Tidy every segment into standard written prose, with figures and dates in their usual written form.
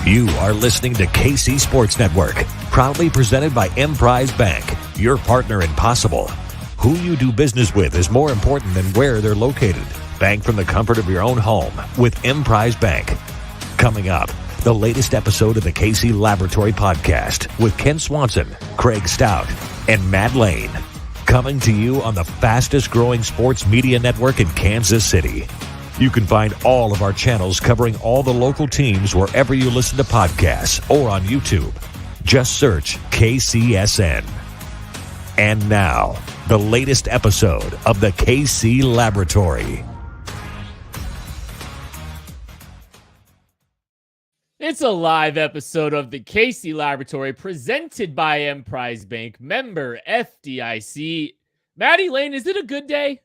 You are listening to KC Sports Network, proudly presented by Emprise Bank, your partner in possible. Who you do business with is more important than where they're located. Bank from the comfort of your own home with Emprise Bank. Coming up, the latest episode of the KC Laboratory Podcast with Ken Swanson, Craig Stout, and Matt Lane. Coming to you on the fastest growing sports media network in Kansas City. You can find all of our channels covering all the local teams wherever you listen to podcasts or on YouTube. Just search KCSN. And now, the latest episode of the KC Laboratory. It's a live episode of the KC Laboratory presented by Emprise Bank, member FDIC. Maddie Lane, is it a good day?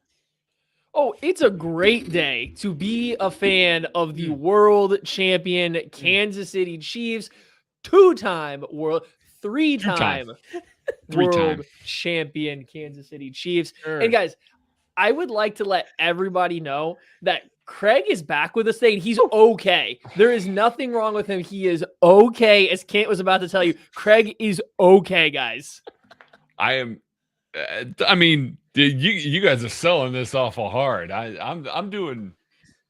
Oh, it's a great day to be a fan of the world champion Kansas City Chiefs, three-time world champion Kansas City Chiefs. Sure. And guys, I would like to let everybody know that Craig is back with us today, and he's okay. There is nothing wrong with him. He is okay. As Kent was about to tell you, Craig is okay, guys. I am. I mean, you guys are selling this awful hard. I'm doing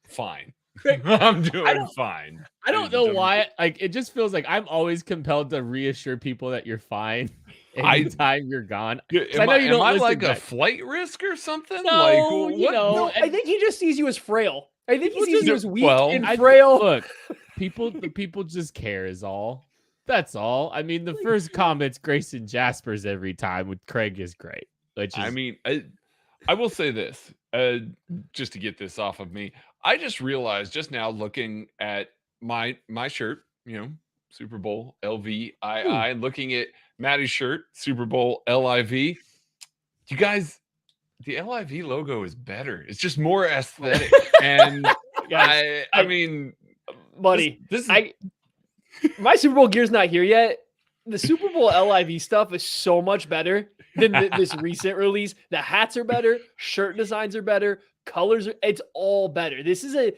fine. I'm doing fine. I don't know why. Like, it just feels like I'm always compelled to reassure people that you're fine anytime you're gone. I know you don't. Am I listen like back. a flight risk or something? No, like, you know. No, I think he just sees you as frail. I think he sees you as weak and I- frail. Look, the people just care is all. That's all. I mean, the first comment's Grayson Jaspers every time with Craig is great. Which is, I mean, I will say this, just to get this off of me. I just realized just now looking at my shirt, Super Bowl LVII, and looking at Maddie's shirt, Super Bowl LIV. You guys, the LIV logo is better. It's just more aesthetic. And Guys, I mean, buddy, this is, my Super Bowl gear's not here yet. The Super Bowl LIV stuff is so much better than this recent release. The hats are better, shirt designs are better, it's all better. This is I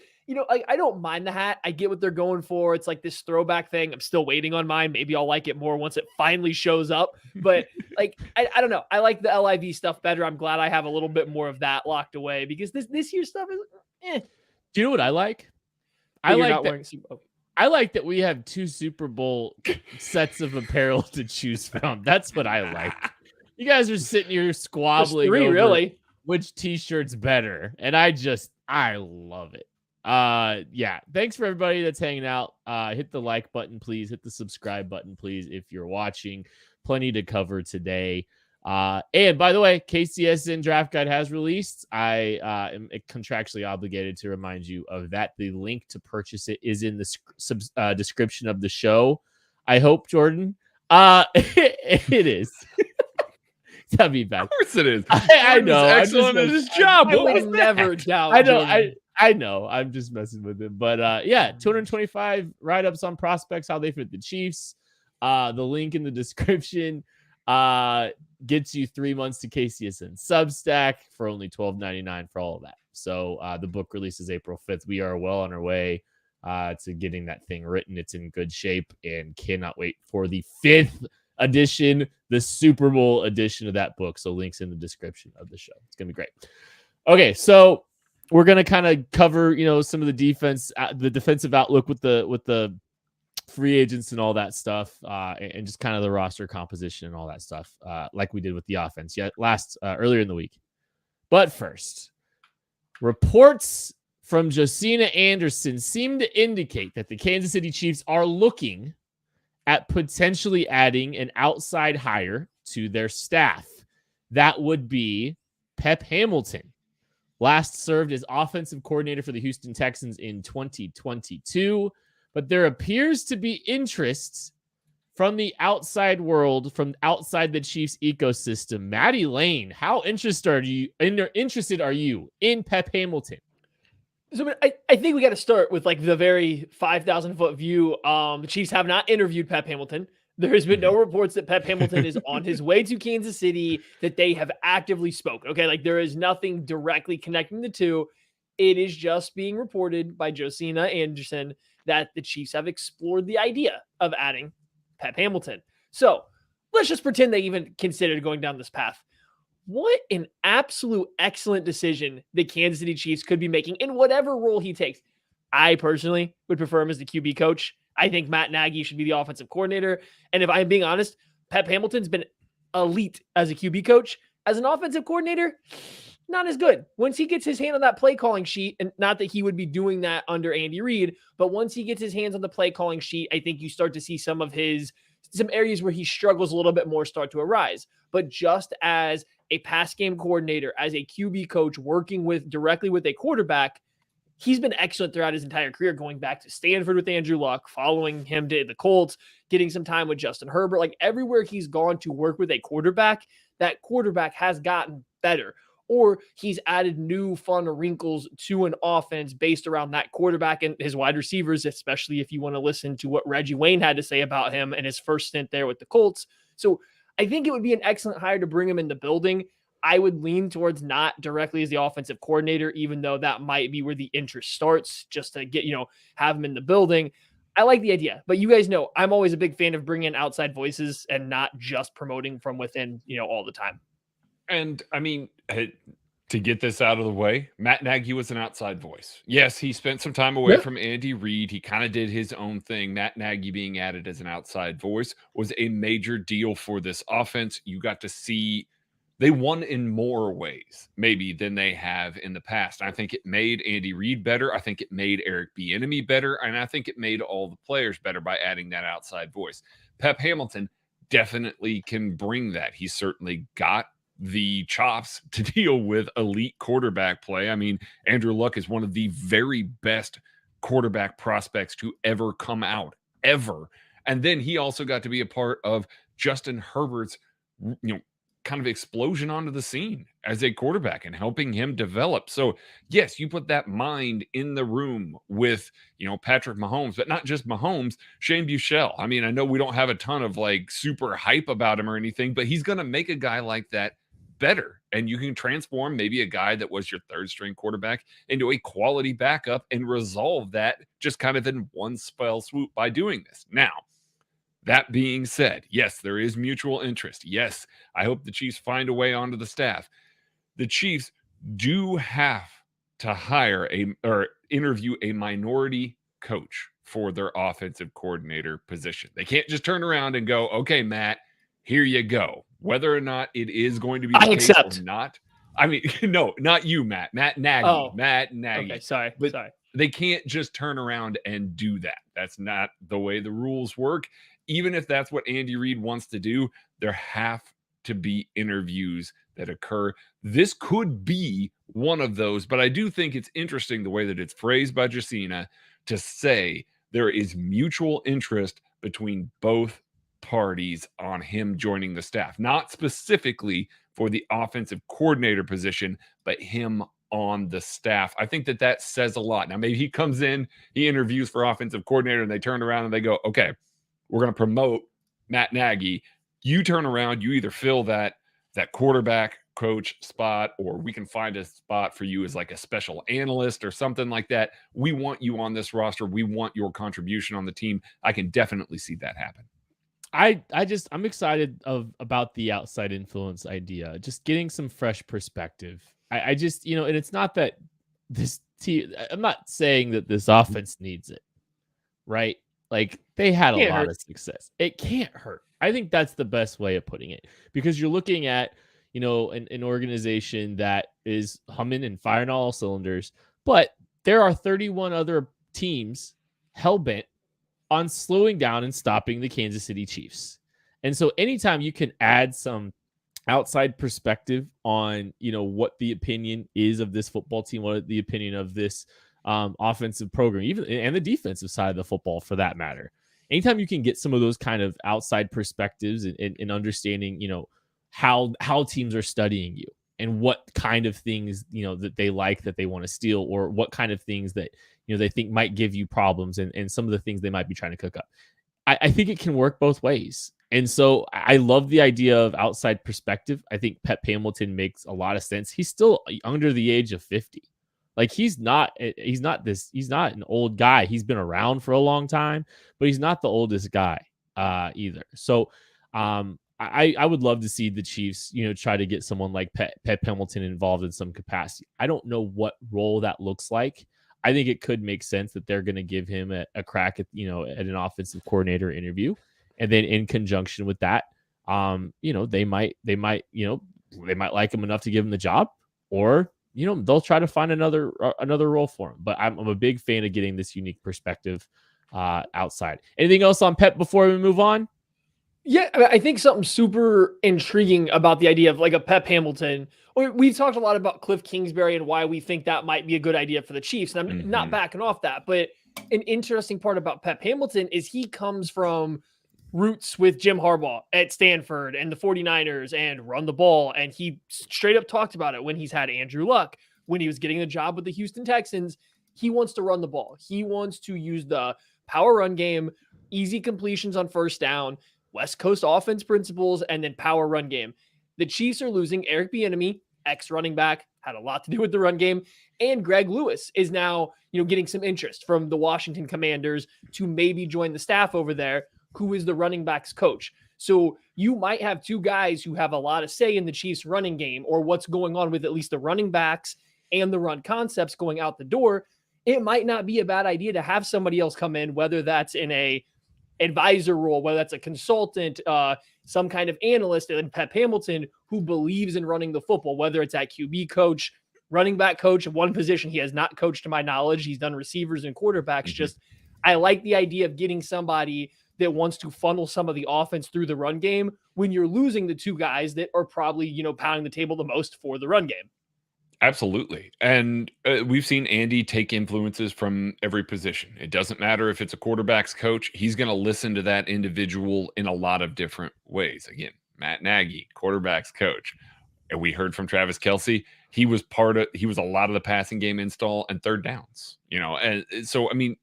don't mind the hat. I get what they're going for. It's like this throwback thing. I'm still waiting on mine. Maybe I'll like it more once it finally shows up. But I don't know. I like the LIV stuff better. I'm glad I have a little bit more of that locked away because this year's stuff is do you know what I like? I like that we have two Super Bowl sets of apparel to choose from. That's what I like. You guys are sitting here squabbling over really which t-shirt's better, and I love it. Yeah, thanks for everybody that's hanging out. Hit the like button, please. Hit the subscribe button, please, if you're watching. Plenty to cover today. And by the way, KCSN Draft Guide has released. I am contractually obligated to remind you of that. The link to purchase it is in the description of the show. I hope, Jordan. It is. That'd be bad. of course it is. I know. He's excellent at his job. I would never doubt. I know. Jordan. I know. I'm just messing with him. But yeah, 225 write-ups on prospects, how they fit the Chiefs. The link in the description gets you 3 months to KCSN Substack for only $12.99 for all of that. So the book releases April 5th. We are well on our way to getting that thing written. It's in good shape and cannot wait for the 5th edition, the Super Bowl edition of that book. So links in the description of the show. It's going to be great. Okay, so we're going to kind of cover, some of the defensive outlook with the free agents and all that stuff, and just kind of the roster composition and all that stuff, like we did with the offense earlier in the week. But first, reports from Josina Anderson seem to indicate that the Kansas City Chiefs are looking at potentially adding an outside hire to their staff. That would be Pep Hamilton. Last served as offensive coordinator for the Houston Texans in 2022. But there appears to be interest from the outside world, from outside the Chiefs ecosystem. Maddie Lane, how interested are you in Pep Hamilton? So I think we got to start with like the very 5,000 foot view. The Chiefs have not interviewed Pep Hamilton. There has been no reports that Pep Hamilton is on his way to Kansas City, that they have actively spoken. Okay, like there is nothing directly connecting the two. It is just being reported by Josina Anderson that the Chiefs have explored the idea of adding Pep Hamilton. So let's just pretend they even considered going down this path. What an absolute excellent decision the Kansas City Chiefs could be making in whatever role he takes. I personally would prefer him as the QB coach. I think Matt Nagy should be the offensive coordinator. And if I'm being honest, Pep Hamilton's been elite as a QB coach. As an offensive coordinator, not as good. Once he gets his hand on that play calling sheet, and not that he would be doing that under Andy Reid, but once he gets his hands on the play calling sheet, I think you start to see some areas where he struggles a little bit more start to arise. But just as a pass game coordinator, as a QB coach working directly with a quarterback, he's been excellent throughout his entire career, going back to Stanford with Andrew Luck, following him to the Colts, getting some time with Justin Herbert. Like everywhere he's gone to work with a quarterback, that quarterback has gotten better, or he's added new fun wrinkles to an offense based around that quarterback and his wide receivers, especially if you want to listen to what Reggie Wayne had to say about him and his first stint there with the Colts. So I think it would be an excellent hire to bring him in the building. I would lean towards not directly as the offensive coordinator, even though that might be where the interest starts, just to get, have him in the building. I like the idea, but you guys know I'm always a big fan of bringing in outside voices and not just promoting from within, all the time. And I mean, to get this out of the way, Matt Nagy was an outside voice. Yes, he spent some time away from Andy Reid. He kind of did his own thing. Matt Nagy being added as an outside voice was a major deal for this offense. You got to see they won in more ways maybe than they have in the past. I think it made Andy Reid better. I think it made Eric Bieniemy better. And I think it made all the players better by adding that outside voice. Pep Hamilton definitely can bring that. He's certainly got the chops to deal with elite quarterback play. I mean, Andrew Luck is one of the very best quarterback prospects to ever come out, ever. And then he also got to be a part of Justin Herbert's, kind of explosion onto the scene as a quarterback and helping him develop. So yes, you put that mind in the room with, Patrick Mahomes, but not just Mahomes, Shane Buechele. I mean, I know we don't have a ton of super hype about him or anything, but he's going to make a guy like that better. And you can transform maybe a guy that was your third string quarterback into a quality backup and resolve that just kind of in one spell swoop by doing this. Now, that being said, yes, there is mutual interest. Yes, I hope the Chiefs find a way onto the staff. The Chiefs do have to hire or interview a minority coach for their offensive coordinator position. They can't just turn around and go, okay, Matt, here you go. Whether or not it is going to be the case or not. I mean, no, not you, Matt. Matt Nagy. Oh. Matt Nagy. Okay, sorry. They can't just turn around and do that. That's not the way the rules work. Even if that's what Andy Reid wants to do, there have to be interviews that occur. This could be one of those, but I do think it's interesting the way that it's phrased by Jacina to say there is mutual interest between both parties on him joining the staff, not specifically for the offensive coordinator position, but him on the staff. I think that says a lot. Now, maybe he comes in, he interviews for offensive coordinator, and they turn around and they go, okay, we're going to promote Matt Nagy. You turn around, you either fill that quarterback coach spot, or we can find a spot for you as a special analyst or something like that. We want you on this roster. We want your contribution on the team. I can definitely see that happen. I'm excited about the outside influence idea, just getting some fresh perspective. I just, and it's not that this team, I'm not saying that this offense needs it, right? They had a lot of success. It can't hurt. I think that's the best way of putting it, because you're looking at, an organization that is humming and firing all cylinders, but there are 31 other teams hell-bent on slowing down and stopping the Kansas City Chiefs. And so anytime you can add some outside perspective on, what the opinion is of this football team, what the opinion of this offensive program, even and the defensive side of the football for that matter. Anytime you can get some of those kind of outside perspectives and understanding, how teams are studying you and what kind of things, that they like, that they want to steal, or what kind of things that, they think might give you problems, and some of the things they might be trying to cook up. I think it can work both ways. And so I love the idea of outside perspective. I think Pep Hamilton makes a lot of sense. He's still under the age of 50. Like he's not an old guy. He's been around for a long time, but he's not the oldest guy either. So I would love to see the Chiefs, try to get someone like Pep Hamilton involved in some capacity. I don't know what role that looks like. I think it could make sense that they're going to give him a crack at an offensive coordinator interview, and then in conjunction with that, they might like him enough to give him the job, or they'll try to find another role for him. But I'm a big fan of getting this unique perspective outside. Anything else on Pep before we move on? Yeah, I think something super intriguing about the idea of like a Pep Hamilton. We've talked a lot about Cliff Kingsbury and why we think that might be a good idea for the Chiefs. And I'm not backing off that. But an interesting part about Pep Hamilton is he comes from roots with Jim Harbaugh at Stanford and the 49ers and run the ball. And he straight up talked about it when he's had Andrew Luck, when he was getting a job with the Houston Texans. He wants to run the ball. He wants to use the power run game, easy completions on first down, West Coast offense principles, and then power run game. The Chiefs are losing Eric Bieniemy, ex-running back, had a lot to do with the run game, and Greg Lewis is now, getting some interest from the Washington Commanders to maybe join the staff over there, who is the running backs coach. So you might have two guys who have a lot of say in the Chiefs running game, or what's going on with at least the running backs and the run concepts going out the door. It might not be a bad idea to have somebody else come in, whether that's in a advisor role, whether that's a consultant, some kind of analyst, and Pep Hamilton, who believes in running the football, whether it's at QB coach, running back coach, one position he has not coached to my knowledge. He's done receivers and quarterbacks. I like the idea of getting somebody that wants to funnel some of the offense through the run game when you're losing the two guys that are probably, pounding the table the most for the run game. Absolutely. And we've seen Andy take influences from every position. It doesn't matter if it's a quarterback's coach. He's going to listen to that individual in a lot of different ways. Again, Matt Nagy, quarterback's coach. And we heard from Travis Kelce. He was a lot of the passing game install and third downs, and so, I mean,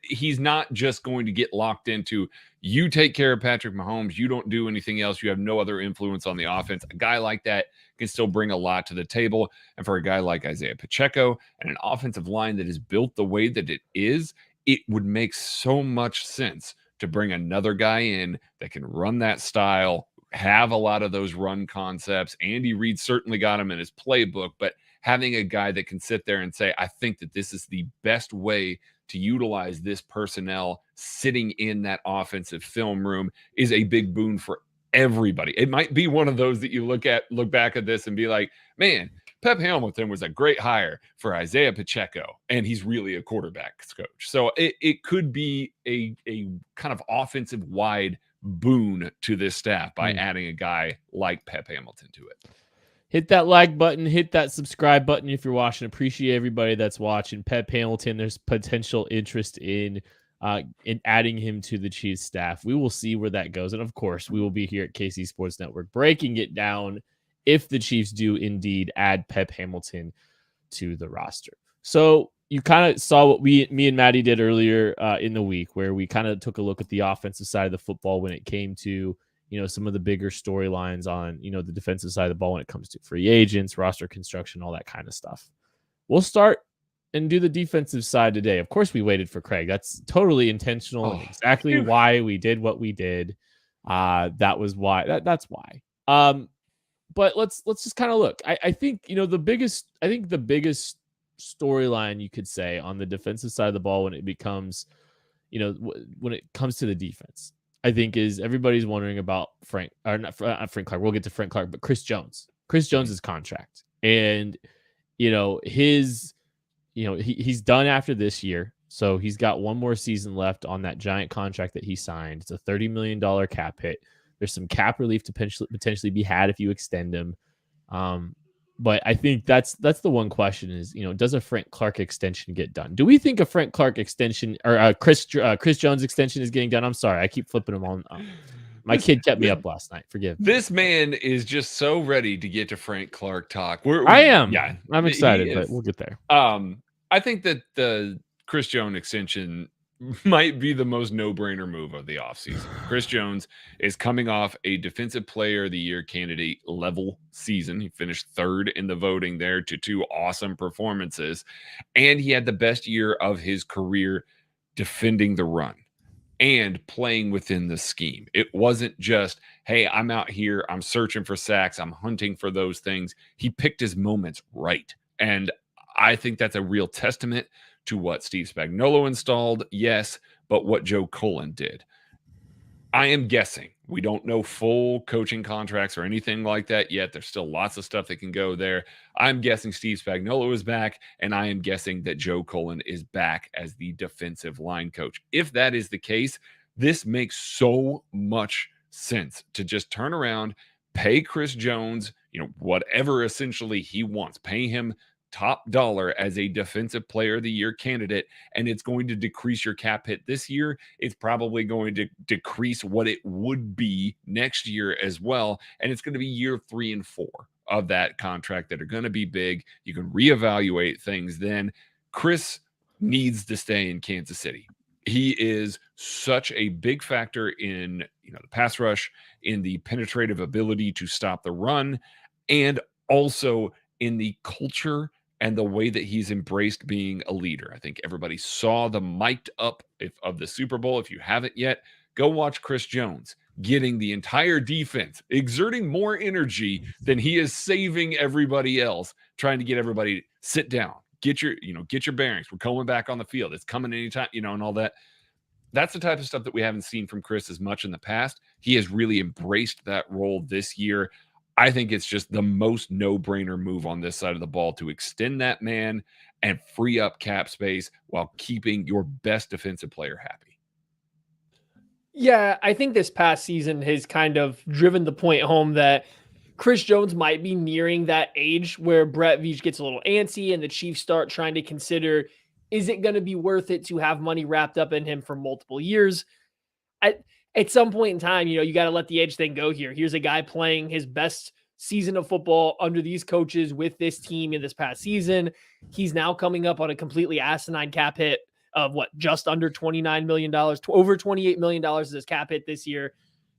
he's not just going to get locked into, you take care of Patrick Mahomes, you don't do anything else, you have no other influence on the offense. A guy like that can still bring a lot to the table. And for a guy like Isaiah Pacheco and an offensive line that is built the way that it is, it would make so much sense to bring another guy in that can run that style, have a lot of those run concepts. Andy Reid certainly got him in his playbook, but having a guy that can sit there and say, I think that this is the best way to utilize this personnel sitting in that offensive film room is a big boon for everybody. It might be one of those that you look back at this and be like, man, Pep Hamilton was a great hire for Isaiah Pacheco, and he's really a quarterback's coach. So it could be a kind of offensive wide boon to this staff by adding a guy like Pep Hamilton to it. Hit that like button, hit that subscribe button if you're watching. Appreciate everybody that's watching. Pep Hamilton, there's potential interest in adding him to the Chiefs staff. We will see where that goes. And of course, we will be here at KC Sports Network breaking it down if the Chiefs do indeed add Pep Hamilton to the roster. So you kind of saw what me and Maddie did earlier in the week, where we kind of took a look at the offensive side of the football when it came to some of the bigger storylines on, the defensive side of the ball when it comes to free agents, roster construction, all that kind of stuff. We'll start and do the defensive side today. Of course, we waited for Craig. That's totally intentional and exactly why we did what we did. That was why. That's why. But let's just kind of look. I think, the biggest storyline you could say on the defensive side of the ball when it becomes, when it comes to the defense, I think is everybody's wondering about Frank Clark. We'll get to Frank Clark, but Chris Jones's contract, and he's done after this year. So he's got one more season left on that giant contract that he signed. It's a $30 million cap hit. There's some cap relief to potentially be had if you extend him. But I think that's the one question is, does a Frank Clark extension get done? Do we think a Frank Clark extension or a Chris Jones extension is getting done? I'm sorry. I keep flipping them on. My kid kept me up last night. Forgive me. This man is just so ready to get to Frank Clark talk. I am. Yeah, I'm excited, but we'll get there. I think that the Chris Jones extension might be the most no-brainer move of the offseason. Chris Jones is coming off a Defensive Player of the Year candidate level season. He finished third in the voting there to 2 awesome performances, and he had the best year of his career defending the run and playing within the scheme. It wasn't just, hey, I'm out here, I'm searching for sacks, I'm hunting for those things. He picked his moments right. And I think that's a real testament to what Steve Spagnuolo installed, yes, but what Joe Cullen did. I am guessing. We don't know full coaching contracts or anything like that yet. There's still lots of stuff that can go there. I'm guessing Steve Spagnuolo is back, and I am guessing that Joe Cullen is back as the defensive line coach. If that is the case, this makes so much sense to just turn around, pay Chris Jones, whatever essentially he wants, pay him top dollar as a Defensive Player of the Year candidate, and it's going to decrease your cap hit this year. It's probably going to decrease what it would be next year as well, and it's going to be year 3 and 4 of that contract that are going to be big. You can reevaluate things then. Chris needs to stay in Kansas City. He is such a big factor in the pass rush, in the penetrative ability to stop the run, and also in the culture and the way that he's embraced being a leader. I think everybody saw the mic'd up of the Super Bowl. If you haven't yet, go watch Chris Jones getting the entire defense, exerting more energy than he is saving everybody else, trying to get everybody sit down, get your bearings. We're coming back on the field. It's coming anytime, and all that. That's the type of stuff that we haven't seen from Chris as much in the past. He has really embraced that role this year. I think it's just the most no-brainer move on this side of the ball to extend that man and free up cap space while keeping your best defensive player happy. Yeah, I think this past season has kind of driven the point home that Chris Jones might be nearing that age where Brett Veach gets a little antsy and the Chiefs start trying to consider, is it going to be worth it to have money wrapped up in him for multiple years? At some point in time, you got to let the age thing go here. Here's a guy playing his best season of football under these coaches with this team in this past season. He's now coming up on a completely asinine cap hit of just under $29 million, over $28 million is his cap hit this year.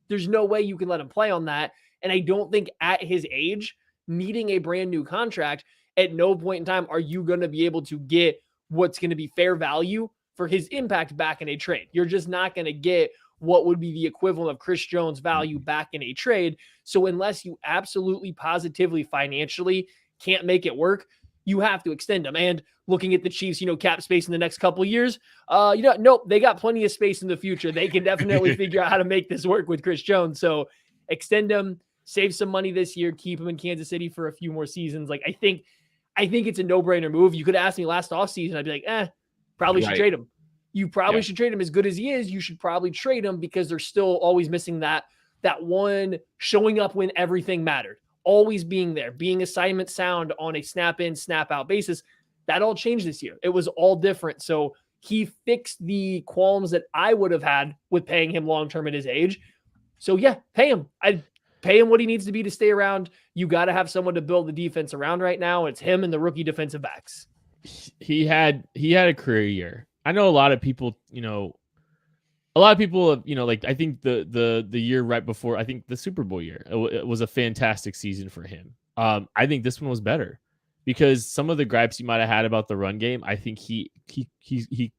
There's no way you can let him play on that. And I don't think at his age, needing a brand new contract, at no point in time are you going to be able to get what's going to be fair value for his impact back in a trade. You're just not going to get what would be the equivalent of Chris Jones' value back in a trade. So unless you absolutely, positively, financially can't make it work, you have to extend them. And looking at the Chiefs, cap space in the next couple of years, nope, they got plenty of space in the future. They can definitely figure out how to make this work with Chris Jones. So extend them, save some money this year, keep him in Kansas City for a few more seasons. I think it's a no-brainer move. You could ask me last offseason, I'd be like, probably should trade him. You probably should trade him. As good as he is, you should probably trade him because they're still always missing that one showing up when everything mattered, always being there, being assignment sound on a snap in, snap out basis. That all changed this year. It was all different. So he fixed the qualms that I would have had with paying him long-term at his age. So yeah, pay him. I'd pay him what he needs to be to stay around. You got to have someone to build the defense around right now. It's him and the rookie defensive backs. He had a career year. I know a lot of people, I think the year right before, I think the Super Bowl year, it was a fantastic season for him. I think this one was better because some of the gripes you might have had about the run game, I think he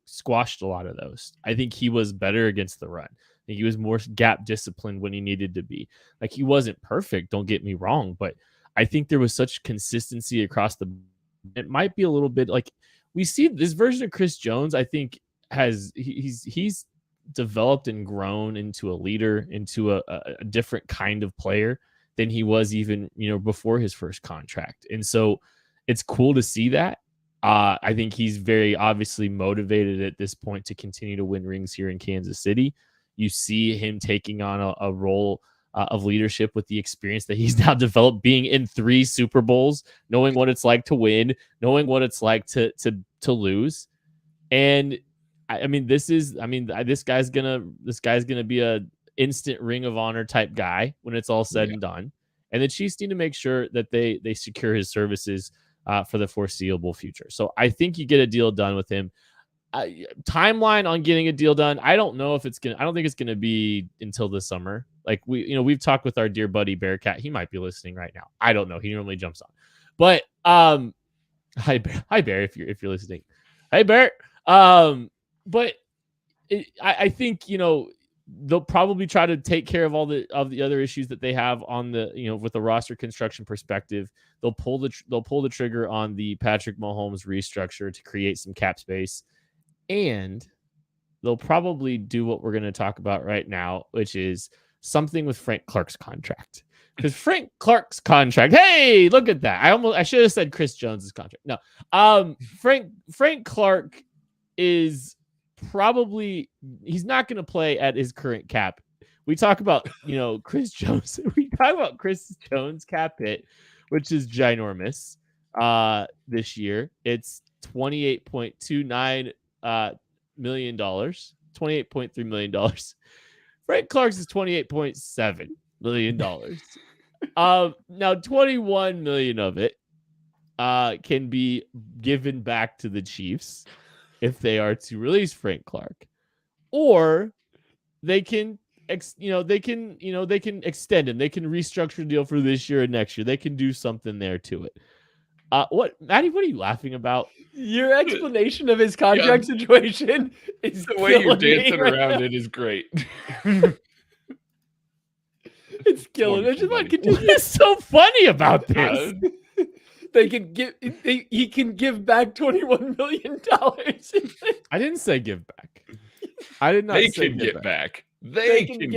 squashed a lot of those. I think he was better against the run. I think he was more gap disciplined when he needed to be. He wasn't perfect, don't get me wrong, but I think there was such consistency across the. It might be a little bit we see this version of Chris Jones, I think he's developed and grown into a leader, into a different kind of player than he was even, before his first contract. And so it's cool to see that. I think he's very obviously motivated at this point to continue to win rings here in Kansas City. You see him taking on a role of leadership with the experience that he's now developed, being in 3 Super Bowls, knowing what it's like to win, knowing what it's like to lose. And this guy's gonna be a instant Ring of Honor type guy when it's all said and done. And the Chiefs need to make sure that they secure his services for the foreseeable future. So I think you get a deal done with him. timeline on getting a deal done. I don't know if it's gonna. I don't think it's gonna be until this summer. Like we've talked with our dear buddy Bearcat. He might be listening right now. I don't know. He normally jumps on, but hi Bear, if you're listening. Hey Bear. But I think they'll probably try to take care of all the other issues that they have on the with the roster construction perspective. They'll pull the trigger on the Patrick Mahomes restructure to create some cap space, and they'll probably do what we're going to talk about right now, which is something with Frank Clark's contract. Because Frank Clark's contract, hey, look at that! I should have said Chris Jones's contract. No, Frank Clark is probably he's not going to play at his current cap. We talk about Chris Jones. We talk about Chris Jones cap hit, which is ginormous. This year it's $28.29 million, $28.3 million. Frank Clark's is $28.7 million. Now 21 million of it can be given back to the Chiefs if they are to release Frank Clark, or they can extend him. They can restructure the deal for this year and next year. They can do something there to it. Maddie, what are you laughing about? Your explanation of his contract situation is the way you're dancing around it is great. It's killing me. What's so funny about this? He can give back $21 million. I didn't say give back. I did not they say can get back. They can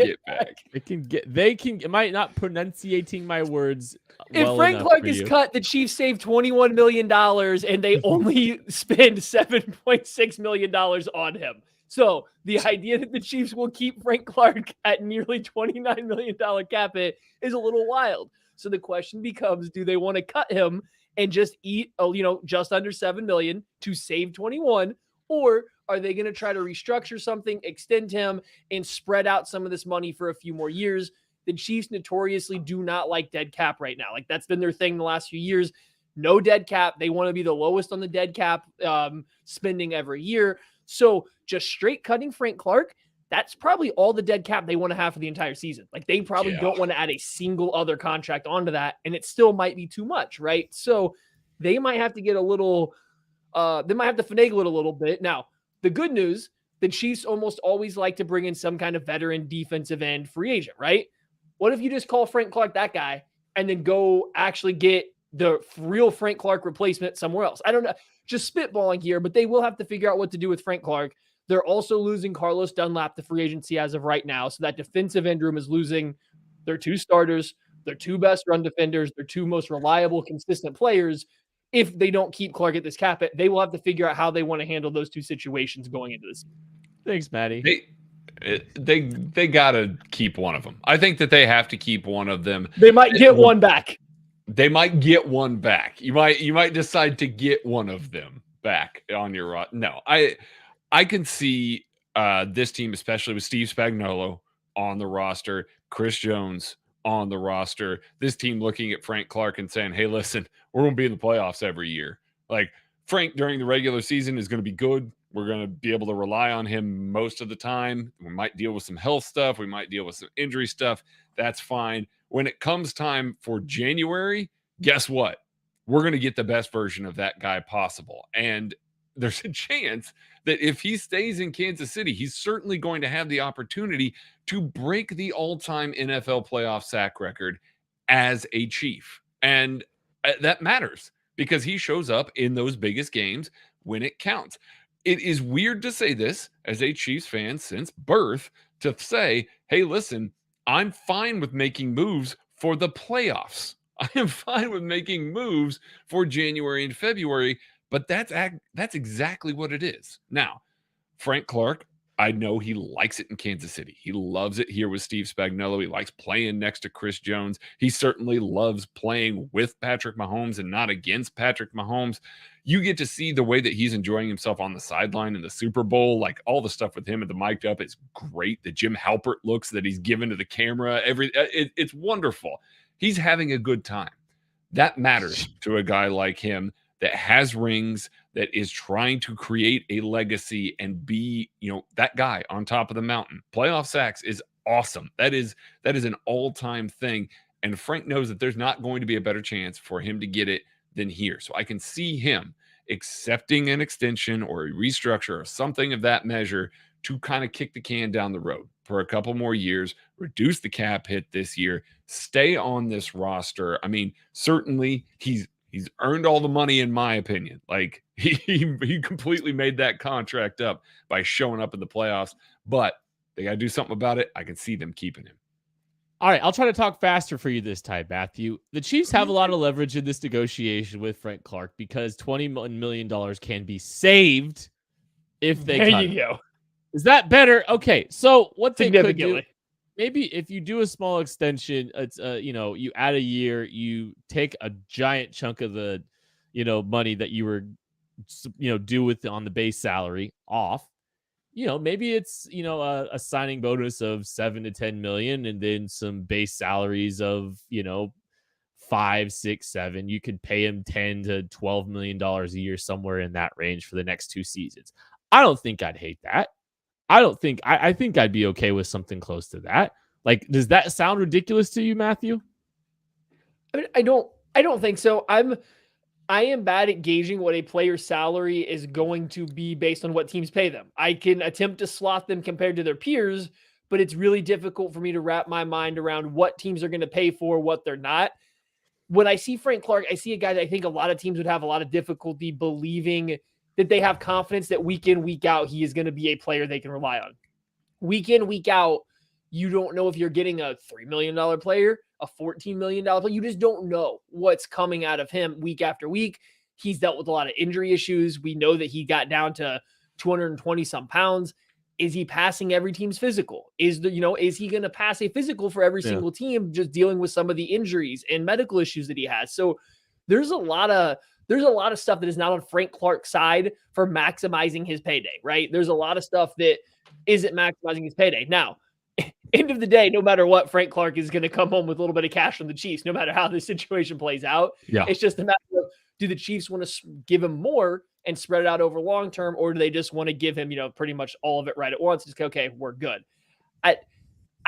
get back. It might not pronunciating my words. If Frank Clark is cut, the Chiefs save $21 million and they only spend $7.6 million on him. So the idea that the Chiefs will keep Frank Clark at nearly $29 million cap hit is a little wild. So the question becomes, do they want to cut him and just eat, just under $7 million to save 21, or are they going to try to restructure something, extend him, and spread out some of this money for a few more years? The Chiefs notoriously do not like dead cap right now. Like that's been their thing the last few years. No dead cap. They want to be the lowest on the dead cap spending every year. So just straight cutting Frank Clark, that's probably all the dead cap they want to have for the entire season. Like they probably don't want to add a single other contract onto that, and it still might be too much, right? So they might have to get a little, they might have to finagle it a little bit. Now, the good news, the Chiefs almost always like to bring in some kind of veteran defensive end free agent, right? What if you just call Frank Clark that guy and then go actually get the real Frank Clark replacement somewhere else? I don't know. Just spitballing here, but they will have to figure out what to do with Frank Clark. They're also losing Carlos Dunlap to free agency as of right now. So that defensive end room is losing their two starters, their two best run defenders, their two most reliable, consistent players. If they don't keep Clark at this cap hit, they will have to figure out how they want to handle those two situations going into this. Thanks, Maddie. They gotta keep one of them. I think that they have to keep one of them. They might get one back. They might get one back. You might decide to get one of them back on your roster. No, I can see this team, especially with Steve Spagnuolo on the roster, Chris Jones on the roster, this team looking at Frank Clark and saying, hey, listen, we're going to be in the playoffs every year. Like Frank during the regular season is going to be good. We're going to be able to rely on him most of the time. We might deal with some health stuff. We might deal with some injury stuff. That's fine. When it comes time for January, guess what? We're going to get the best version of that guy possible. And there's a chance that if he stays in Kansas City, he's certainly going to have the opportunity to break the all-time NFL playoff sack record as a Chief. And that matters because he shows up in those biggest games when it counts. It is weird to say this as a Chiefs fan since birth, to say, hey, listen, I'm fine with making moves for the playoffs. I am fine with making moves for January and February, but that's exactly what it is. Now, Frank Clark, I know he likes it in Kansas City. He loves it here with Steve Spagnuolo. He likes playing next to Chris Jones. He certainly loves playing with Patrick Mahomes and not against Patrick Mahomes. You get to see the way that he's enjoying himself on the sideline in the Super Bowl. Like all the stuff with him at the mic'd up is great. The Jim Halpert looks that he's given to the camera, it's wonderful. He's having a good time. That matters to a guy like him. that has rings, that is trying to create a legacy and be, that guy on top of the mountain. Playoff sacks is awesome. That is an all-time thing. And Frank knows that there's not going to be a better chance for him to get it than here. So I can see him accepting an extension or a restructure or something of that measure to kind of kick the can down the road for a couple more years, reduce the cap hit this year, stay on this roster. I mean, certainly he's earned all the money, in my opinion. Like he completely made that contract up by showing up in the playoffs, but they got to do something about it. I can see them keeping him. All right, I'll try to talk faster for you this time, Matthew. The Chiefs have a lot of leverage in this negotiation with Frank Clark because $21 million can be saved if they cut him. There you go. Is that better? Okay, so what they could do, Significantly. maybe if you do a small extension, it's you add a year, you take a giant chunk of the money that you were due with on the base salary off. Maybe it's a signing bonus of 7 to 10 million, and then some base salaries of 5, 6, 7. You could pay him $10 to $12 million a year, somewhere in that range for the next 2 seasons. I don't think I'd hate that. I think I'd be okay with something close to that. Like, does that sound ridiculous to you, Matthew? I mean, I don't think so. I am bad at gauging what a player's salary is going to be based on what teams pay them. I can attempt to slot them compared to their peers, but it's really difficult for me to wrap my mind around what teams are going to pay for, what they're not. When I see Frank Clark, I see a guy that I think a lot of teams would have a lot of difficulty believing that they have confidence that week in, week out, he is going to be a player they can rely on. Week in, week out, you don't know if you're getting a $3 million player, a $14 million player. You just don't know what's coming out of him week after week. He's dealt with a lot of injury issues. We know that he got down to 220 some pounds. Is he passing every team's physical? Is he going to pass a physical for every single team, just dealing with some of the injuries and medical issues that he has? So there's a lot of stuff that is not on Frank Clark's side for maximizing his payday, right? There's a lot of stuff that isn't maximizing his payday. Now, end of the day, no matter what, Frank Clark is going to come home with a little bit of cash from the Chiefs, no matter how this situation plays out. Yeah. It's just a matter of, do the Chiefs want to give him more and spread it out over long term, or do they just want to give him, pretty much all of it right at once? It's okay, we're good. I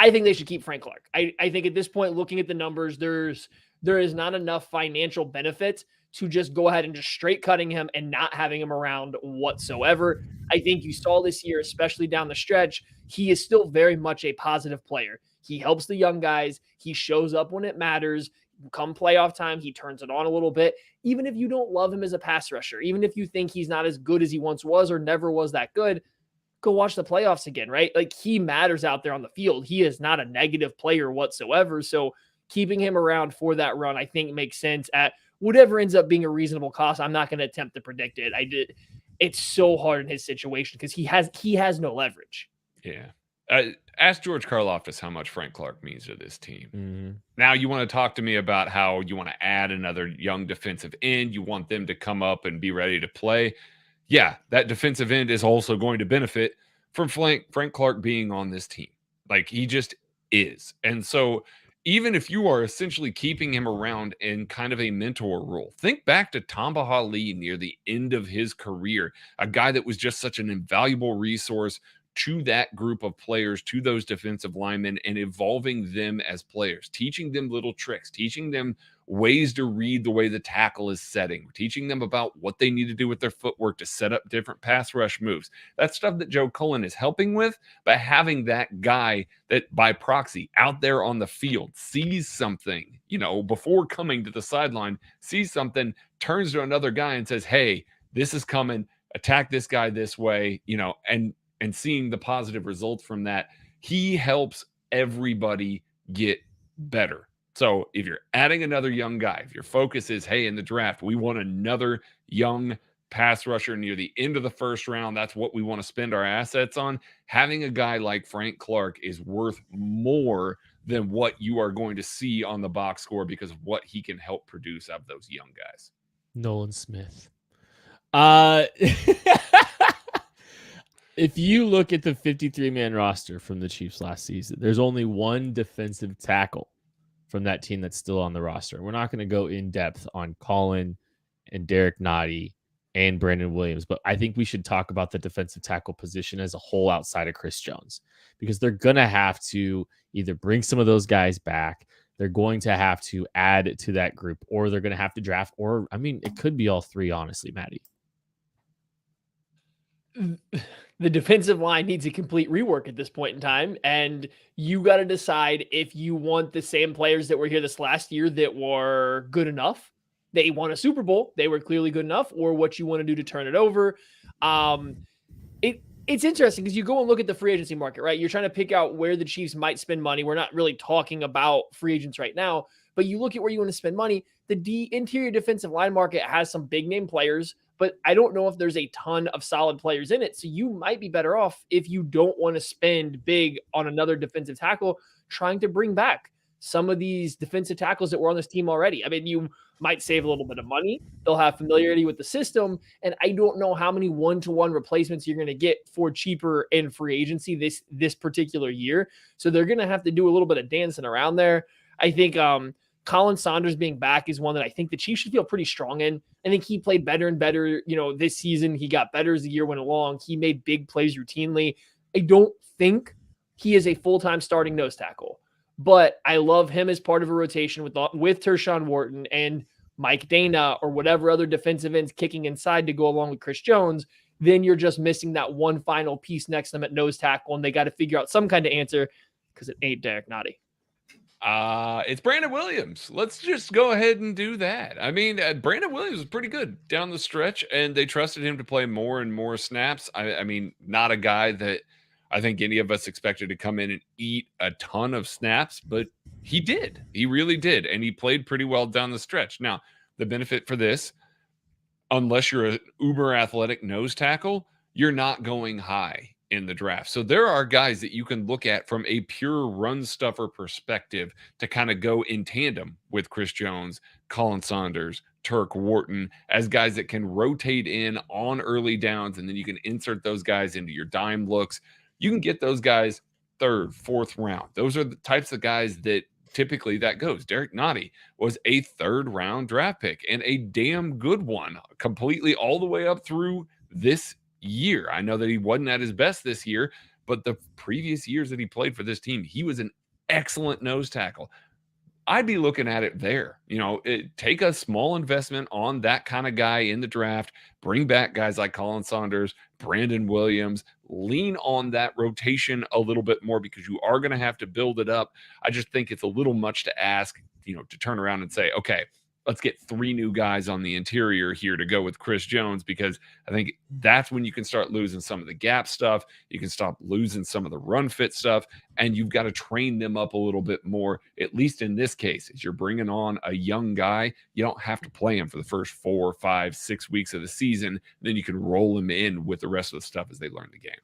think they should keep Frank Clark. I think at this point, looking at the numbers, there is not enough financial benefit to just go ahead and just straight cutting him and not having him around whatsoever. I think you saw this year, especially down the stretch, he is still very much a positive player. He helps the young guys. He shows up when it matters. Come playoff time, he turns it on a little bit. Even if you don't love him as a pass rusher, even if you think he's not as good as he once was or never was that good, go watch the playoffs again, right? Like, he matters out there on the field. He is not a negative player whatsoever. So keeping him around for that run, I think, makes sense at whatever ends up being a reasonable cost. I'm not going to attempt to predict it. It's so hard in his situation because he has no leverage. Yeah. Ask George Karlaftis how much Frank Clark means to this team. Mm-hmm. Now you want to talk to me about how you want to add another young defensive end. You want them to come up and be ready to play. Yeah, that defensive end is also going to benefit from Frank Clark being on this team. Like, he just is. And so even if you are essentially keeping him around in kind of a mentor role, think back to Tamba Hali near the end of his career, a guy that was just such an invaluable resource to that group of players, to those defensive linemen, and evolving them as players, teaching them little tricks, teaching them ways to read the way the tackle is setting, teaching them about what they need to do with their footwork to set up different pass rush moves. That's stuff that Joe Cullen is helping with, but having that guy that by proxy out there on the field sees something, before coming to the sideline, sees something, turns to another guy and says, hey, this is coming, attack this guy this way, and seeing the positive results from that, he helps everybody get better. So if you're adding another young guy, if your focus is, hey, in the draft, we want another young pass rusher near the end of the first round, that's what we want to spend our assets on, having a guy like Frank Clark is worth more than what you are going to see on the box score because of what he can help produce out of those young guys. Nolan Smith. If you look at the 53-man roster from the Chiefs last season, there's only one defensive tackle from that team that's still on the roster. We're not going to go in depth on Colin and Derek Nottie and Brandon Williams. But I think we should talk about the defensive tackle position as a whole outside of Chris Jones, because they're going to have to either bring some of those guys back. They're going to have to add to that group, or they're going to have to draft, or I mean, it could be all three, honestly, Maddie. The defensive line needs a complete rework at this point in time. And you got to decide if you want the same players that were here this last year that were good enough. They won a Super Bowl. They were clearly good enough, or what you want to do to turn it over. It's interesting because you go and look at the free agency market, right? You're trying to pick out where the Chiefs might spend money. We're not really talking about free agents right now, but you look at where you want to spend money. The interior defensive line market has some big name players, but I don't know if there's a ton of solid players in it. So you might be better off if you don't want to spend big on another defensive tackle, trying to bring back some of these defensive tackles that were on this team already. I mean, you might save a little bit of money. They'll have familiarity with the system. And I don't know how many one-to-one replacements you're going to get for cheaper in free agency this particular year. So they're going to have to do a little bit of dancing around there. I think Colin Saunders being back is one that I think the Chiefs should feel pretty strong in. I think he played better and better, this season. He got better as the year went along. He made big plays routinely. I don't think he is a full-time starting nose tackle, but I love him as part of a rotation with Tershawn Wharton and Mike Dana or whatever other defensive ends kicking inside to go along with Chris Jones. Then you're just missing that one final piece next to them at nose tackle, and they got to figure out some kind of answer because it ain't Derek Nottie. It's Brandon Williams. Let's just go ahead and do that. I mean, Brandon Williams was pretty good down the stretch, and they trusted him to play more and more snaps. I mean, not a guy that I think any of us expected to come in and eat a ton of snaps, but he did. He really did, and he played pretty well down the stretch. Now, the benefit for this, unless you're an uber athletic nose tackle, you're not going high in the draft. So there are guys that you can look at from a pure run stuffer perspective to kind of go in tandem with Chris Jones, Colin Saunders, Turk Wharton as guys that can rotate in on early downs, and then you can insert those guys into your dime looks. You can get those guys third, fourth round. Those are the types of guys that typically that goes. Derek Nottie was a third round draft pick and a damn good one, completely all the way up through this year. I know that he wasn't at his best this year, but the previous years that he played for this team, he was an excellent nose tackle. I'd be looking at it there. Take a small investment on that kind of guy in the draft, bring back guys like Colin Saunders, Brandon Williams, lean on that rotation a little bit more because you are going to have to build it up. I just think it's a little much to ask, to turn around and say, okay, let's get 3 new guys on the interior here to go with Chris Jones, because I think that's when you can start losing some of the gap stuff. You can stop losing some of the run fit stuff, and you've got to train them up a little bit more, at least in this case. As you're bringing on a young guy, you don't have to play him for the first 4, 5, 6 weeks of the season. Then you can roll him in with the rest of the stuff as they learn the game.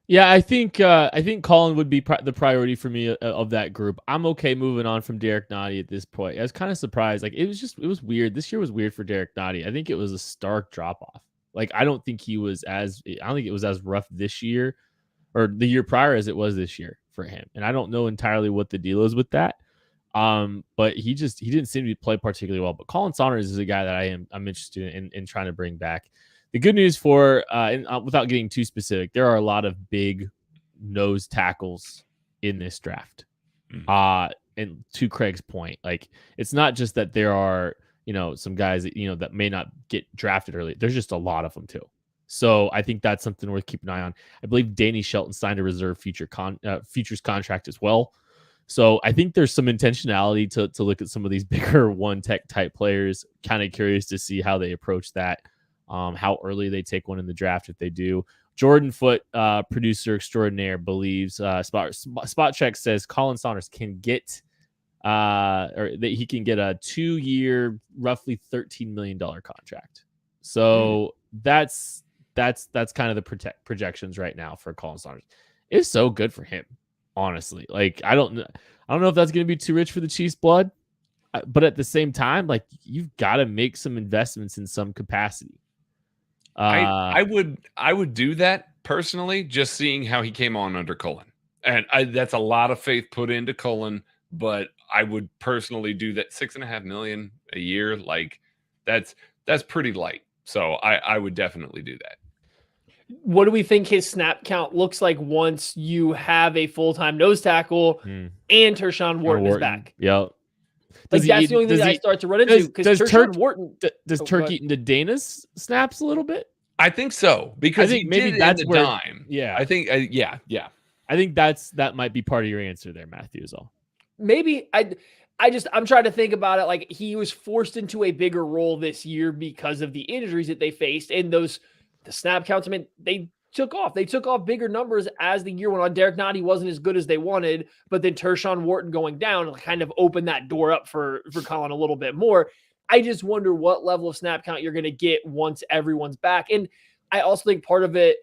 Yeah, I think Colin would be the priority for me of that group. I'm okay moving on from Derek Nottie at this point. I was kind of surprised. Like, it was weird. This year was weird for Derek Nottie. I think it was a stark drop off. Like, I don't think it was as rough this year or the year prior as it was this year for him. And I don't know entirely what the deal is with that. But he didn't seem to play particularly well. But Colin Saunders is a guy that I'm interested in trying to bring back. The good news without getting too specific, there are a lot of big nose tackles in this draft. And to Craig's point, like, it's not just that there are, some guys that, that may not get drafted early. There's just a lot of them too. So I think that's something worth keeping an eye on. I believe Danny Shelton signed a reserve futures contract as well. So I think there's some intentionality to look at some of these bigger one tech type players. Kind of curious to see how they approach that. How early they take one in the draft if they do. Jordan Foote, producer extraordinaire, believes Spot Check says Colin Saunders can get or that he can get a 2-year, roughly $13 million contract. So that's kind of the projections right now for Colin Saunders. It's so good for him, honestly. Like, I don't know if that's going to be too rich for the Chiefs' blood, but at the same time, like, you've got to make some investments in some capacity. I would do that personally, just seeing how he came on under Cullen, and that's a lot of faith put into Cullen. But I would personally do that. $6.5 million a year, like, that's that's pretty light. So I would definitely do that. What do we think his snap count looks like once you have a full-time nose tackle and Tershawn Wharton is back? Yep. Like that's the only thing that I start to run into because Tershawn Wharton does Turk eat into Dana's snaps a little bit? I think so because I think he maybe did that's in the where, dime. Yeah, I think yeah. I think that might be part of your answer there, Matthew. Is all. Maybe I'm trying to think about it. Like he was forced into a bigger role this year because of the injuries that they faced and the snap counts. I mean, they took off. They took off bigger numbers as the year went on. Derek Nottie wasn't as good as they wanted, but then Tershawn Wharton going down kind of opened that door up for Colin a little bit more. I just wonder what level of snap count you're going to get once everyone's back. And I also think part of it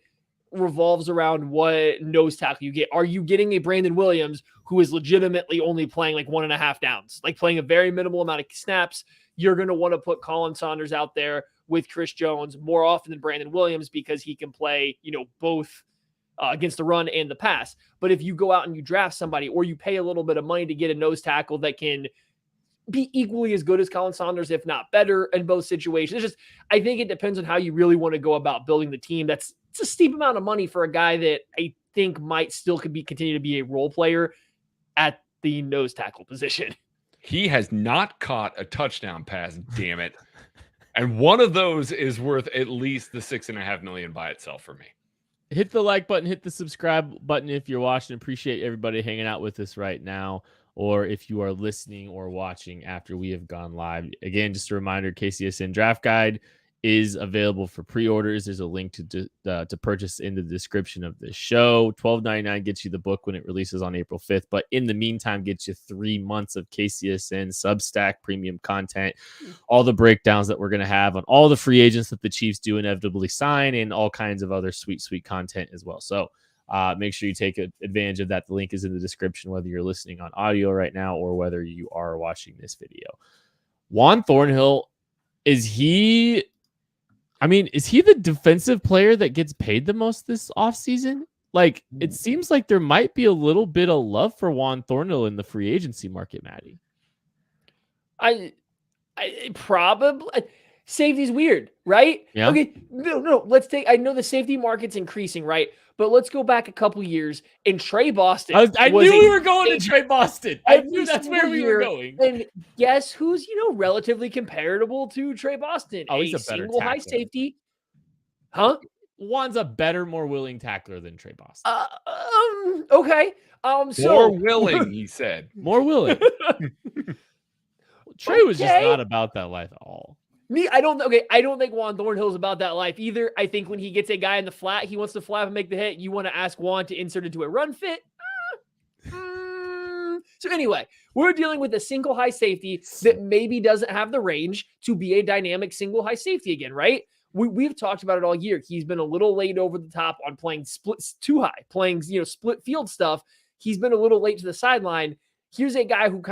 revolves around what nose tackle you get. Are you getting a Brandon Williams who is legitimately only playing like 1.5 downs, like playing a very minimal amount of snaps? You're going to want to put Colin Saunders out there with Chris Jones more often than Brandon Williams because he can play, both against the run and the pass. But if you go out and you draft somebody or you pay a little bit of money to get a nose tackle that can be equally as good as Colin Saunders, if not better in both situations, I think it depends on how you really want to go about building the team. It's a steep amount of money for a guy that I think might still continue to be a role player at the nose tackle position. He has not caught a touchdown pass, damn it. And one of those is worth at least the $6.5 million by itself for me. Hit the like button, hit the subscribe button if you're watching. Appreciate everybody hanging out with us right now, or if you are listening or watching after we have gone live. Again, just a reminder, KCSN Draft Guide is available for pre-orders. There's a link to purchase in the description of this show. $12.99 gets you the book when it releases on April 5th. But in the meantime, gets you 3 months of KCSN Substack premium content, all the breakdowns that we're going to have on all the free agents that the Chiefs do inevitably sign, and all kinds of other sweet content as well. So make sure you take advantage of that. The link is in the description, whether you're listening on audio right now or whether you are watching this video. Juan Thornhill, is he the defensive player that gets paid the most this offseason? Like, it seems like there might be a little bit of love for Juan Thornhill in the free agency market, Maddie. I probably safety's weird, right? Yeah. Okay. No. I know the safety market's increasing, right? But let's go back a couple years and Trey Boston. I knew we were going to Trey Boston. I knew that's where we were going. And guess who's, relatively comparable to Trey Boston? Oh, he's a better single tackler. High safety. Huh? Juan's a better, more willing tackler than Trey Boston. Okay. More willing, he said. More willing. Trey was just not about that life at all. I don't think Juan Thornhill's about that life either. I think when he gets a guy in the flat, he wants to flap and make the hit. You want to ask Juan to insert into a run fit. So anyway, we're dealing with a single high safety that maybe doesn't have the range to be a dynamic single high safety again, right? We've talked about it all year. He's been a little late over the top on playing splits too high, playing, split field stuff. He's been a little late to the sideline. Here's a guy who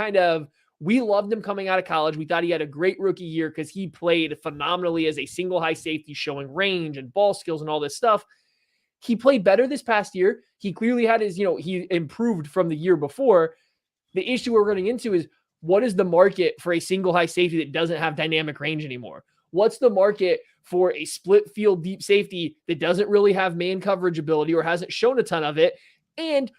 we loved him coming out of college. We thought he had a great rookie year because he played phenomenally as a single high safety, showing range and ball skills and all this stuff. He played better this past year. He clearly had he improved from the year before. The issue we're running into is, what is the market for a single high safety that doesn't have dynamic range anymore? What's the market for a split field deep safety that doesn't really have man coverage ability or hasn't shown a ton of it? And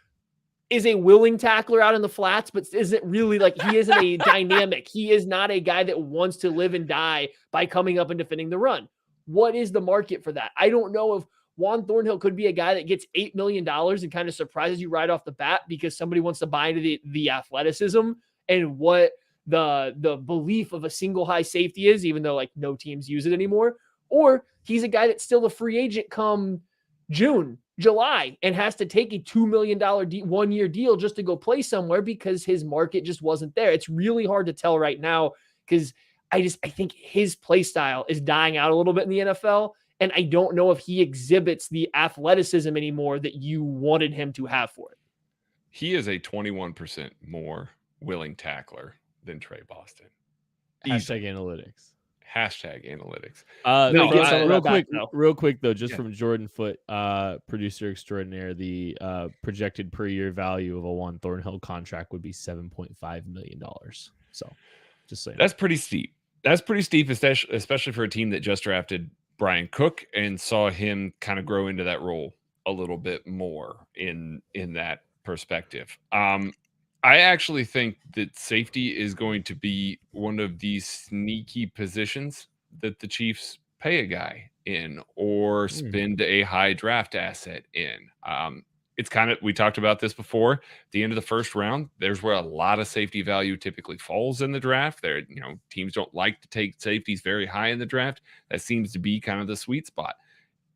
is a willing tackler out in the flats, but isn't really he isn't a dynamic. He is not a guy that wants to live and die by coming up and defending the run. What is the market for that? I don't know if Juan Thornhill could be a guy that gets $8 million and kind of surprises you right off the bat because somebody wants to buy into the athleticism and what the belief of a single high safety is, even though no teams use it anymore. Or he's a guy that's still a free agent come June, July, and has to take a $2 million 1-year deal just to go play somewhere because his market just wasn't there. It's really hard to tell right now because I think his play style is dying out a little bit in the NFL. And I don't know if he exhibits the athleticism anymore that you wanted him to have for it. He is a 21% more willing tackler than Trey Boston. Hashtag analytics. Real quick though, just from Jordan Foote, producer extraordinaire, the projected per year value of a Juan Thornhill contract would be $7.5 million. So just saying. That's pretty steep. That's pretty steep, especially for a team that just drafted Brian Cook and saw him kind of grow into that role a little bit more in that perspective. I actually think that safety is going to be one of these sneaky positions that the Chiefs pay a guy in or spend a high draft asset in. It's kind of, we talked about this before. At the end of the first round, there's where a lot of safety value typically falls in the draft. There, teams don't like to take safeties very high in the draft. That seems to be kind of the sweet spot.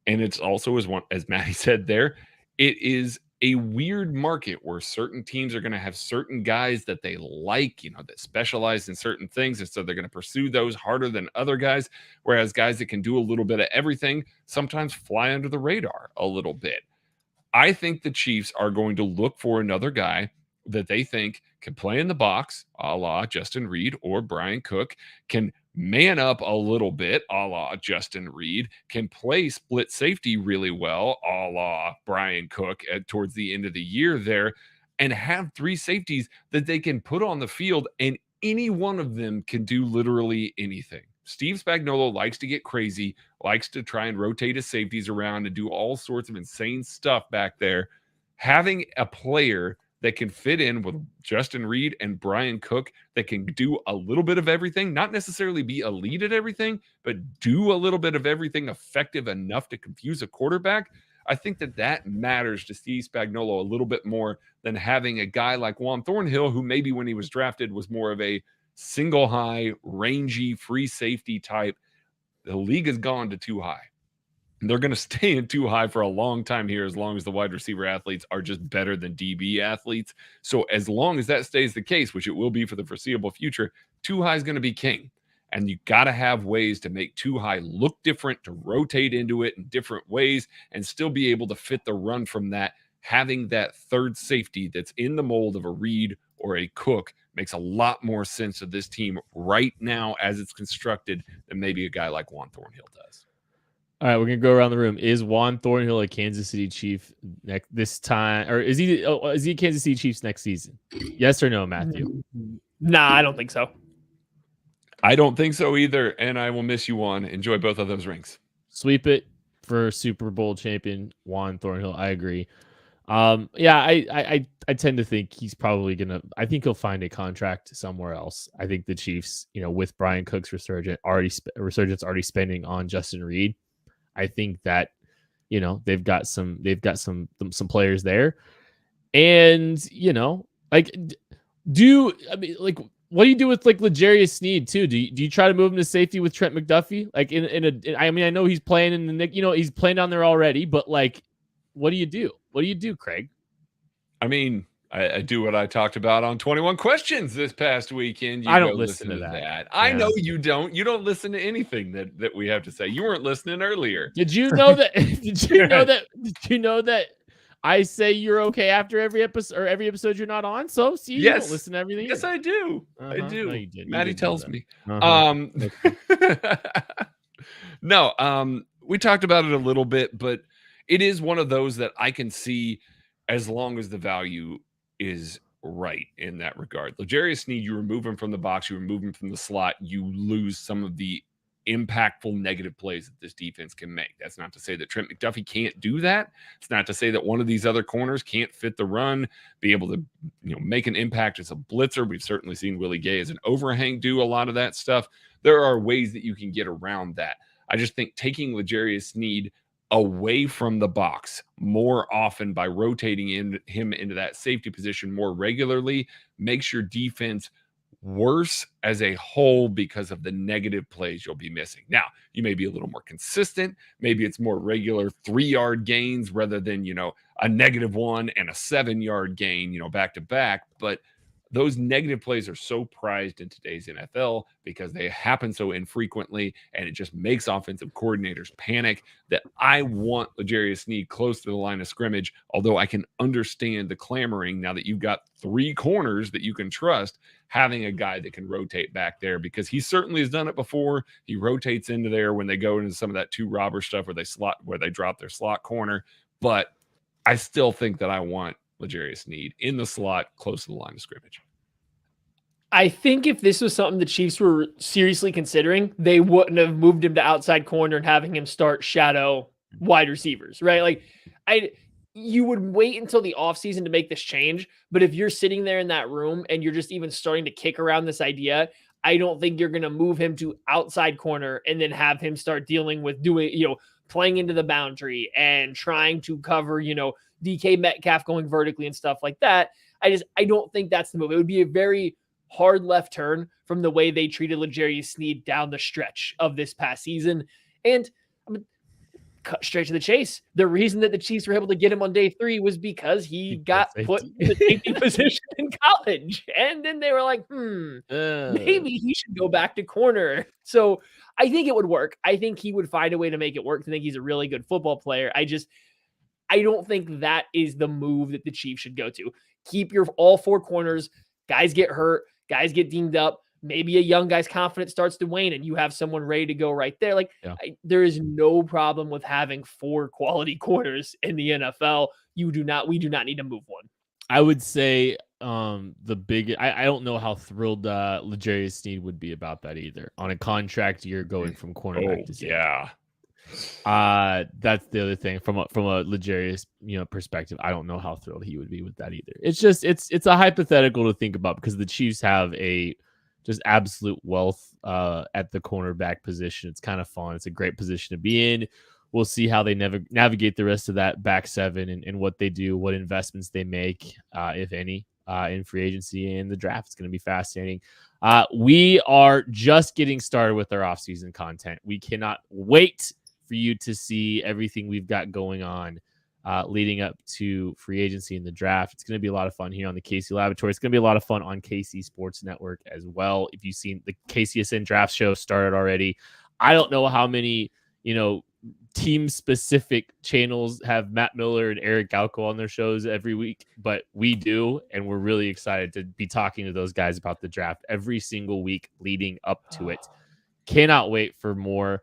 And it's also, as Matty said there, it is a weird market where certain teams are going to have certain guys that they like, that specialize in certain things. And so they're going to pursue those harder than other guys. Whereas guys that can do a little bit of everything sometimes fly under the radar a little bit. I think the Chiefs are going to look for another guy that they think can play in the box, a la Justin Reed or Brian Cook, can man up a little bit, a la Justin Reed, can play split safety really well, a la Brian Cook towards the end of the year there, and have three safeties that they can put on the field, and any one of them can do literally anything. Steve Spagnuolo likes to get crazy, likes to try and rotate his safeties around and do all sorts of insane stuff back there. Having a player that can fit in with Justin Reed and Brian Cook that can do a little bit of everything, not necessarily be elite at everything, but do a little bit of everything effective enough to confuse a quarterback. I think that matters to Steve Spagnuolo a little bit more than having a guy like Juan Thornhill, who maybe when he was drafted was more of a single high, rangy, free safety type. The league has gone to too high. And they're going to stay in too high for a long time here, as long as the wide receiver athletes are just better than DB athletes. So as long as that stays the case, which it will be for the foreseeable future, too high is going to be king. And you got to have ways to make too high look different, to rotate into it in different ways, and still be able to fit the run from that. Having that third safety that's in the mold of a Reed or a Cook makes a lot more sense to this team right now as it's constructed than maybe a guy like Juan Thornhill does. All right, we're gonna go around the room. Is Juan Thornhill a Kansas City Chief this time, or is he a Kansas City Chiefs next season? Yes or no, Matthew? Nah, I don't think so. I don't think so either, and I will miss you, Juan. Enjoy both of those rings. Sweep it for Super Bowl champion Juan Thornhill. I agree. I tend to think he's probably gonna. I think he'll find a contract somewhere else. I think the Chiefs, with Brian Cook's resurgence already spending on Justin Reed. I think that they've got some players there, and what do you do with L'Jarius Sneed too? Do you try to move him to safety with Trent McDuffie? I know he's playing in the he's playing down there already, but what do you do? What do you do, Craig? I mean, I do what I talked about on 21 Questions this past weekend. I don't listen to that. Yeah. I know you don't. You don't listen to anything that we have to say. You weren't listening earlier. Did you know that? Did you know that I say you're okay after every episode, or every episode you're not on? So see, you don't listen to everything. Yes, I do. I do. No, you did. Maddie tells me. No, we talked about it a little bit, but it is one of those that I can see as long as the value is right in that regard. L'Jarius Sneed, you remove him from the box, you remove him from the slot, you lose some of the impactful negative plays that this defense can make. That's not to say that Trent McDuffie can't do that. It's not to say that one of these other corners can't fit the run, be able to make an impact as a blitzer. We've certainly seen Willie Gay as an overhang do a lot of that stuff. There are ways that you can get around that. I just think taking L'Jarius Sneed away from the box more often by rotating him into that safety position more regularly makes your defense worse as a whole because of the negative plays you'll be missing. Now, you may be a little more consistent. Maybe it's more regular 3-yard gains rather than, a -1 and a 7-yard gain, back to back. But those negative plays are so prized in today's NFL because they happen so infrequently, and it just makes offensive coordinators panic that I want L'Jarius Sneed close to the line of scrimmage, although I can understand the clamoring now that you've got 3 corners that you can trust, having a guy that can rotate back there because he certainly has done it before. He rotates into there when they go into some of that 2 robber stuff where they drop their slot corner. But I still think that I want L'Jarius Sneed in the slot close to the line of scrimmage. I think if this was something the Chiefs were seriously considering, they wouldn't have moved him to outside corner and having him start shadow wide receivers, right? Like you would wait until the offseason to make this change. But if you're sitting there in that room and you're just even starting to kick around this idea, I don't think you're going to move him to outside corner and then have him start dealing with playing into the boundary and trying to cover, DK Metcalf going vertically and stuff like that. I don't think that's the move. It would be a very hard left turn from the way they treated L'Jarius Sneed down the stretch of this past season. And cut straight to the chase. The reason that the Chiefs were able to get him on day 3 was because he got put in the safety position in college. And then they were like, maybe he should go back to corner. So I think it would work. I think he would find a way to make it work. I think he's a really good football player. I don't think that is the move that the Chiefs should go to. Keep your all 4 corners. Guys get hurt. Guys get dinged up. Maybe a young guy's confidence starts to wane and you have someone ready to go right there. There is no problem with having 4 quality corners in the NFL. We do not need to move one. I would say I don't know how thrilled L'Jarius Sneed would be about that either. On a contract year going from cornerback to safety. Yeah. That's the other thing from a L'Jarius perspective. I don't know how thrilled he would be with that either. It's just it's a hypothetical to think about because the Chiefs have a just absolute wealth at the cornerback position. It's kind of fun. It's a great position to be in. We'll see how they navigate the rest of that back 7 and what they do, what investments they make, if any, in free agency and the draft. It's going to be fascinating. We are just getting started with our offseason content. We cannot wait for you to see everything we've got going on leading up to free agency and the draft. It's going to be a lot of fun here on the KC Laboratory. It's going to be a lot of fun on KC Sports Network as well. If you've seen the KCSN draft show started already, I don't know how many, team specific channels have Matt Miller and Eric Galco on their shows every week, but we do. And we're really excited to be talking to those guys about the draft every single week leading up to it. Cannot wait for more.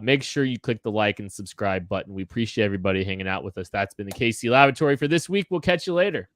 Make sure you click the like and subscribe button. We appreciate everybody hanging out with us. That's been the KC Laboratory for this week. We'll catch you later.